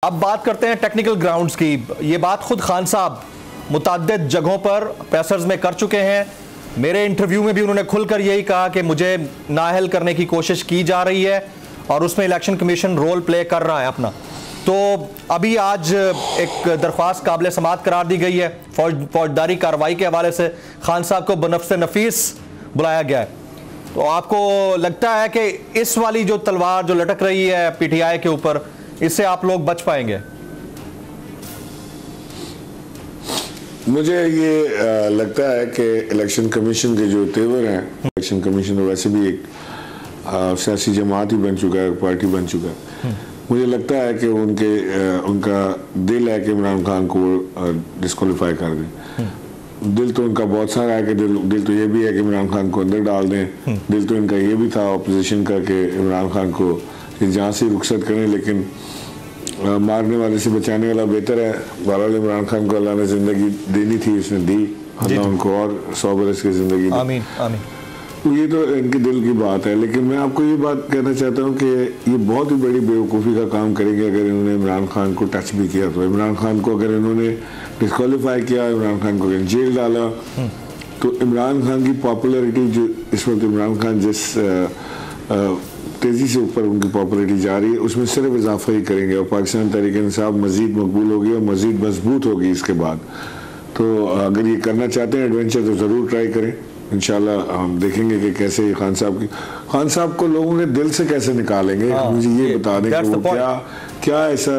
अब बात करते हैं टेक्निकल ग्राउंड्स की। ये बात खुद खान साहब मुतअद्दिद जगहों पर पेसर्स में कर चुके हैं। मेरे इंटरव्यू में भी उन्होंने खुलकर यही कहा कि मुझे नाअहल करने की कोशिश की जा रही है और उसमें इलेक्शन कमीशन रोल प्ले कर रहा है अपना। तो अभी आज एक दरख्वास्त काबिल समाअत करार दी गई है। फौजदारी कार्रवाई के हवाले से खान साहब को बनफ्से नफीस बुलाया गया है। तो आपको लगता है कि इस वाली जो तलवार जो लटक रही है पीटीआई के ऊपर, इससे आप लोग बच पाएंगे? मुझे ये लगता है कि इलेक्शन कमीशन के जो तेवर हैं, इलेक्शन कमीशन वैसे भी एक सियासी जमात ही बन चुका है, पार्टी बन चुका है। मुझे लगता है कि उनका दिल है कि इमरान खान को डिस्क्वालीफाई कर दें। दिल तो उनका बहुत सारा है कि दिल तो ये भी है कि इमरान खान को अंदर डाल दें। दिल तो इनका ये भी था अपोजिशन का कि इमरान खान को जहाँ से रुखसत करें, लेकिन मारने वाले से बचाने वाला बेहतर है। बहरहाल इमरान खान को अल्लाह ने ज़िंदगी देनी थी, उसने दी। अल्लाह उनको और 100 बरस की ज़िंदगी दी। आमीन आमीन। तो ये तो इनके दिल की बात है, लेकिन मैं आपको ये बात कहना चाहता हूँ कि ये बहुत ही बड़ी बेवकूफ़ी का काम करेंगे अगर इन्होंने इमरान खान को टच भी किया। तो इमरान खान को अगर इन्होंने डिस्क्वालीफाई किया, इमरान खान को जेल डाला, तो इमरान खान की पॉपुलैरिटी जो इस वक्त इमरान खान जिस तेज़ी से ऊपर उनकी पॉपुलैरिटी जा रही है, उसमें सिर्फ इजाफा ही करेंगे और पाकिस्तान तहरीक-ए-इंसाफ मज़ीद मकबूल होगी और मज़ीद मजबूत होगी इसके बाद। तो अगर ये करना चाहते हैं एडवेंचर तो ज़रूर ट्राई करें। इंशाल्लाह हम देखेंगे कि कैसे खान साहब को लोगों ने दिल से कैसे निकालेंगे। मुझे ये बता दें कि वो क्या ऐसा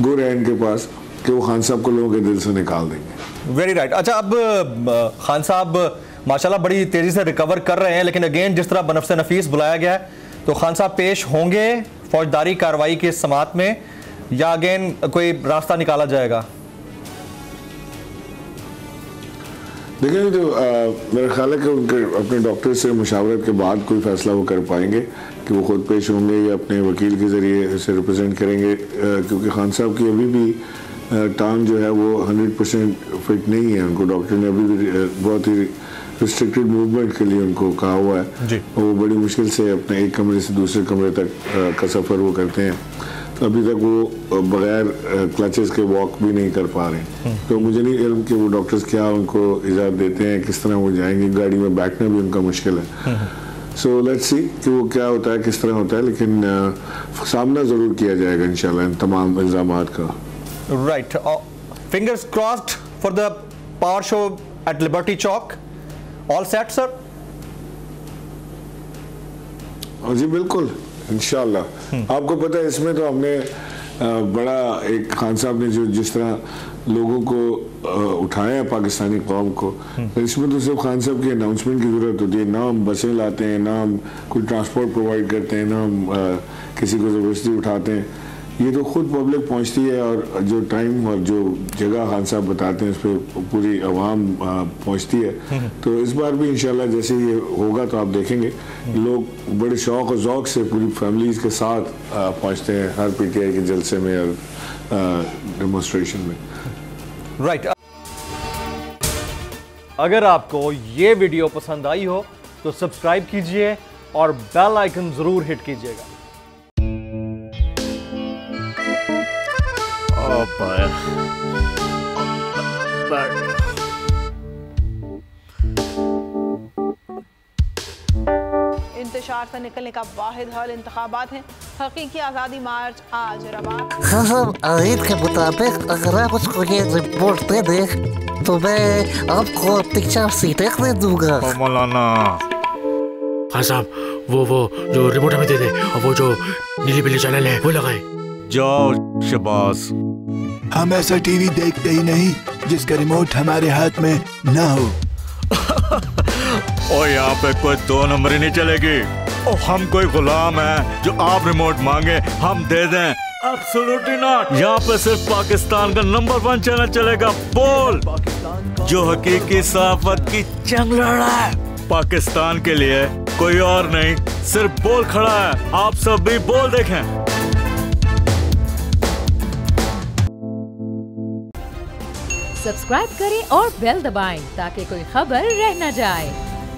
गुण है इनके पास कि वो खान साहब को लोगों के दिल से निकाल देंगे। Very right. अच्छा, अब खान साहब माशाल्लाह बड़ी तेज़ी से रिकवर कर रहे हैं, लेकिन अगेन जिस तरह बनफ्से नफीस बुलाया गया है, तो खान साहब पेश होंगे फौजदारी कार्रवाई के समाअत में या अगेन कोई रास्ता निकाला जाएगा? देखिए, तो मेरा ख्याल है कि उनके अपने डॉक्टर से मुशावरत के बाद कोई फैसला वो कर पाएंगे कि वो खुद पेश होंगे या अपने वकील के ज़रिए इसे रिप्रेजेंट करेंगे, क्योंकि खान साहब की अभी भी टांग जो है वो 100% फिट नहीं है। उनको डॉक्टर ने अभी भी बहुत ही रिस्ट्रिक्टेड मूवमेंट के लिए उनको कहा हुआ है और वो बड़ी मुश्किल से अपने एक कमरे से दूसरे कमरे तक का सफ़र वो करते हैं। तो अभी तक वो बगैर क्लचेस के वॉक भी नहीं कर पा रहे। तो मुझे नहीं इल्म कि वो डॉक्टर्स क्या उनको इजाज़त देते हैं, किस तरह वो जाएंगे। गाड़ी में बैठना भी उनका मुश्किल है। सो लेट्स सी कि वो क्या होता है, किस तरह होता है, लेकिन सामना ज़रूर किया जाएगा इंशाल्लाह इन तमाम इल्ज़ामात का। Right. Fingers crossed for the power show at Liberty Chowk. All set sir? जी बिल्कुल, इंशाल्लाह। आपको पता है इसमें तो हमने बड़ा एक खान साहब ने जो जिस तरह लोगों को उठाया है पाकिस्तानी कौम को, इसमें तो सिर्फ खान साहब की अनाउंसमेंट की ज़रूरत होती है। ना हम बसें लाते हैं, ना हम कोई ट्रांसपोर्ट प्रोवाइड करते हैं, ना हम किसी को ज़बरदस्ती उठाते हैं। ये तो खुद पब्लिक पहुंचती है और जो टाइम और जो जगह खान साहब बताते हैं उस पर पूरी आवाम पहुंचती है। तो इस बार भी इंशाल्लाह जैसे ये होगा तो आप देखेंगे लोग बड़े शौक़ और ज़ौक़ से पूरी फैमिलीज़ के साथ पहुंचते हैं हर पीटीआई के जलसे में और डेमोन्स्ट्रेशन में। राइट। अगर आपको ये वीडियो पसंद आई हो तो सब्सक्राइब कीजिए और बेल आइकन ज़रूर हिट कीजिएगा। इंतशार से निकलने का वाहिद हल इंतखाबात हैं। हकीकी आज़ादी मार्च आज रवा। हाँ, ईद के मुताबिक अगर आप उसको ये रिपोर्ट दे दें तो मैं आपको 3-4 सीटें दे दूंगा। मौलाना खान साहब, वो जो रिपोर्ट हमें दे दे और वो जो नीली पीली चैनल है वो लगाए। जाओ शबाज। हम ऐसा टीवी देखते ही नहीं जिसका रिमोट हमारे हाथ में ना हो। और यहाँ पे कोई 2 नंबरी नहीं चलेगी। और हम कोई गुलाम है जो आप रिमोट मांगे हम दे दें? Absolutely not. यहाँ पे सिर्फ पाकिस्तान का नंबर 1 चैनल चलेगा, बोल, जो हकीकी सहाफत की जंग लड़ रहा है पाकिस्तान के लिए, कोई और नहीं, सिर्फ बोल खड़ा है। आप सब भी बोल देखें। सब्सक्राइब करें और बेल दबाएं ताकि कोई खबर रह न जाए।